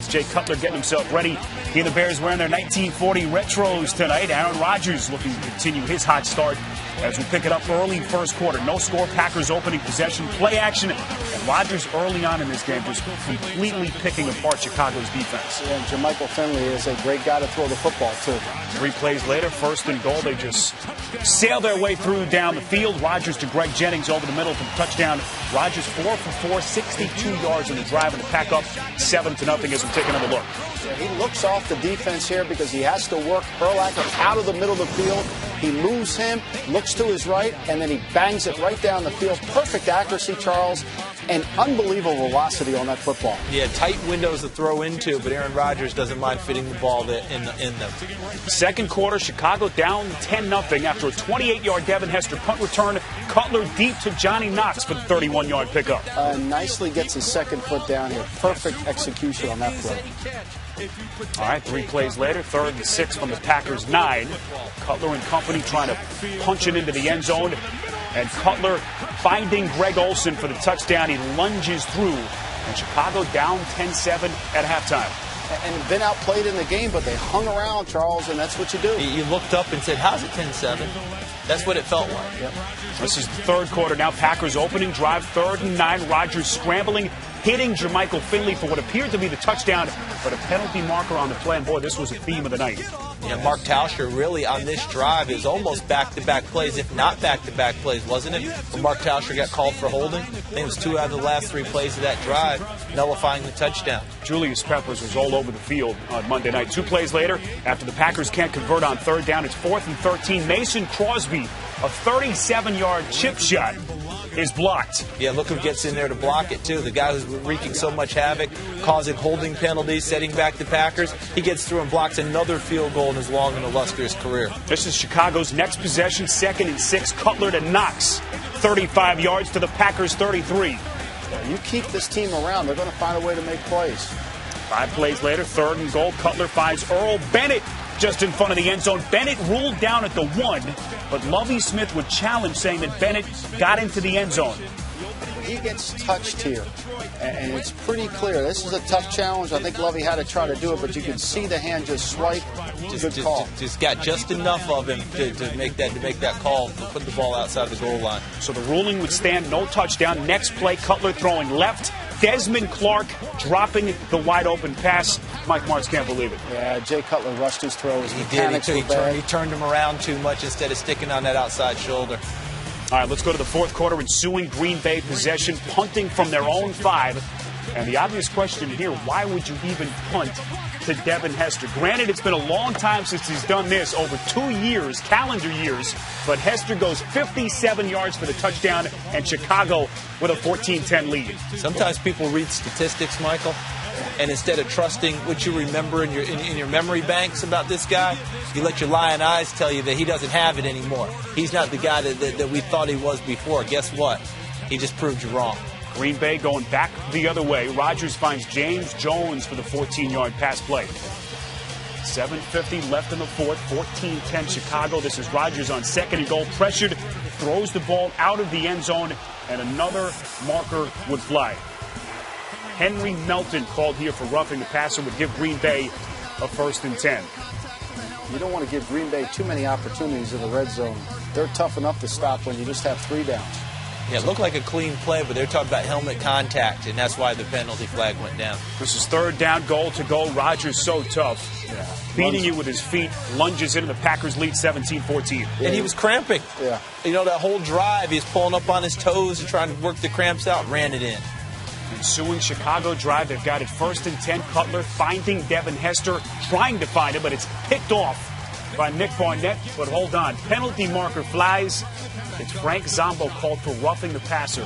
Jay Cutler getting himself ready. He and the Bears wearing their 1940 retros tonight. Aaron Rodgers looking to continue his hot start as we pick it up early first quarter. No score, Packers opening possession, play action. And Rodgers early on in this game just completely picking apart Chicago's defense. Yeah, and Jermichael Finley is a great guy to throw the football to. 3 plays later, first and goal. They just sail their way through down the field. Rodgers to Greg Jennings over the middle for the touchdown. Rodgers 4 for 4, 62 yards in the drive, and the pack up 7-0 as we take another look. Yeah, he looks off the defense here because he has to work Urlacher out of the middle of the field. He moves him, looks to his right, and then he bangs it right down the field. Perfect accuracy, Charles, and unbelievable velocity on that football. Yeah, tight windows to throw into, but Aaron Rodgers doesn't mind fitting the ball in them. Second quarter, Chicago down 10-0 after a 28-yard Devin Hester punt return. Cutler deep to Johnny Knox for the 31-yard pickup. Nicely gets his second foot down here. Perfect execution on that play. All right, 3 plays later, 3rd and 6 from the Packers 9. Cutler and company trying to punch it into the end zone. And Cutler finding Greg Olsen for the touchdown. He lunges through. And Chicago down 10-7 at halftime. And been outplayed in the game, but they hung around, Charles, and that's what you do. You looked up and said, how's it 10-7? That's what it felt like. Yep. This is the third quarter now. Packers opening drive, 3rd and 9. Rodgers scrambling, hitting Jermichael Finley for what appeared to be the touchdown, but a penalty marker on the play. And boy, this was a theme of the night. Yeah, Mark Tauscher really on this drive is almost back-to-back plays, if not back-to-back plays, wasn't it? When Mark Tauscher got called for holding. I think it was 2 out of the last 3 plays of that drive, nullifying the touchdown. Julius Peppers was all over the field on Monday night. 2 plays later, after the Packers can't convert on 3rd down, it's 4th and 13. Mason Crosby, a 37-yard chip shot, is blocked. Yeah, look who gets in there to block it, too. The guy who's wreaking so much havoc, causing holding penalties, setting back the Packers. He gets through and blocks another field goal in his long and illustrious career. This is Chicago's next possession, 2nd and 6. Cutler to Knox, 35 yards to the Packers' 33. You keep this team around, they're going to find a way to make plays. 5 plays later, 3rd and goal. Cutler finds Earl Bennett just in front of the end zone. Bennett ruled down at the 1, but Lovie Smith would challenge, saying that Bennett got into the end zone. He gets touched here, and it's pretty clear. This is a tough challenge. I think Lovie had to try to do it, but you can see the hand just swipe. Good call. Just got just enough of him to make that call, to put the ball outside the goal line. So the ruling would stand, no touchdown. Next play, Cutler throwing left. Desmond Clark dropping the wide-open pass. Mike Martz can't believe it. Yeah, Jay Cutler rushed his throw. His mechanics were bad. He turned him around too much instead of sticking on that outside shoulder. All right, let's go to the 4th quarter. Ensuing Green Bay possession, punting from their own 5. And the obvious question here, why would you even punt to Devin Hester? Granted, it's been a long time since he's done this, over 2 years, calendar years. But Hester goes 57 yards for the touchdown, and Chicago with a 14-10 lead. Sometimes people read statistics, Michael, and instead of trusting what you remember in your memory banks about this guy, you let your lying eyes tell you that he doesn't have it anymore. He's not the guy that we thought he was before. Guess what? He just proved you wrong. Green Bay going back the other way. Rodgers finds James Jones for the 14-yard pass play. 7:50 left in the 4th, 14-10 Chicago. This is Rodgers on 2nd and goal, pressured, throws the ball out of the end zone, and another marker would fly. Henry Melton called here for roughing the passer would give Green Bay a 1st and 10. You don't want to give Green Bay too many opportunities in the red zone. They're tough enough to stop when you just have 3 downs. Yeah, it looked like a clean play, but they're talking about helmet contact, and that's why the penalty flag went down. This is 3rd down, goal to go. Rodgers so tough. Yeah. Beating you with his feet, lunges into the Packers lead 17-14. And he was cramping. Yeah. You know, that whole drive, he's pulling up on his toes and trying to work the cramps out, ran it in. Ensuing Chicago drive, they've got it 1st and 10. Cutler finding Devin Hester, trying to find him, but it's picked off by Nick Barnett. But hold on, penalty marker flies. It's Frank Zombo called for roughing the passer.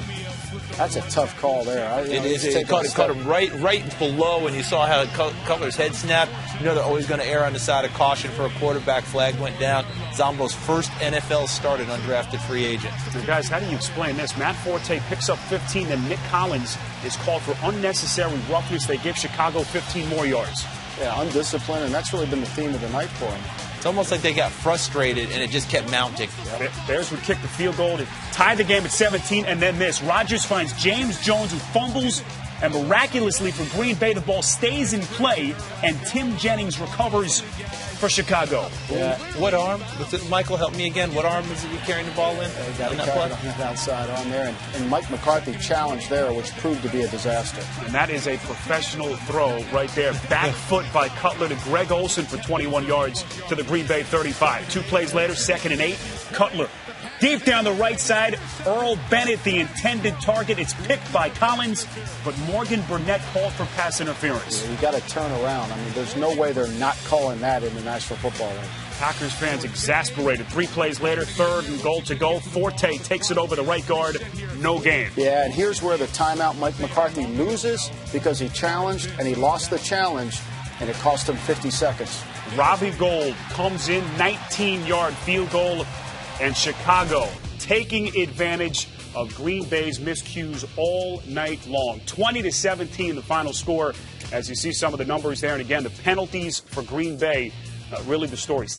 That's a tough call there. It caught him right below, and you saw how Cutler's head snapped. You know they're always going to err on the side of caution for a quarterback. Flag went down. Zombo's first NFL start, an undrafted free agent. Now, guys, how do you explain this? Matt Forte picks up 15, and Nick Collins is called for unnecessary roughness. They give Chicago 15 more yards. Yeah, undisciplined, and that's really been the theme of the night for him. It's almost like they got frustrated, and it just kept mounting. Bears would kick the field goal to tie the game at 17, and then this. Rodgers finds James Jones, who fumbles And miraculously for Green Bay, the ball stays in play, and Tim Jennings recovers for Chicago. Yeah. What arm? Michael, help me again. What arm is he carrying the ball in? He got it carried on that outside arm there. And Mike McCarthy challenged there, which proved to be a disaster. And that is a professional throw right there. Back foot by Cutler to Greg Olsen for 21 yards to the Green Bay 35. 2 plays later, 2nd and 8. Cutler deep down the right side. Earl Bennett, the intended target. It's picked by Collins, but Morgan Burnett called for pass interference. Yeah, you got to turn around. I mean, there's no way they're not calling that in the National Football League. Packers fans exasperated. 3 plays later, 3rd and goal to go. Forte takes it over the right guard. No gain. Yeah, and here's where the timeout Mike McCarthy loses because he challenged and he lost the challenge, and it cost him 50 seconds. Robbie Gould comes in, 19-yard field goal, and Chicago taking advantage of Green Bay's miscues all night long. 20-17 the final score as you see some of the numbers there. And again, the penalties for Green Bay, really the story.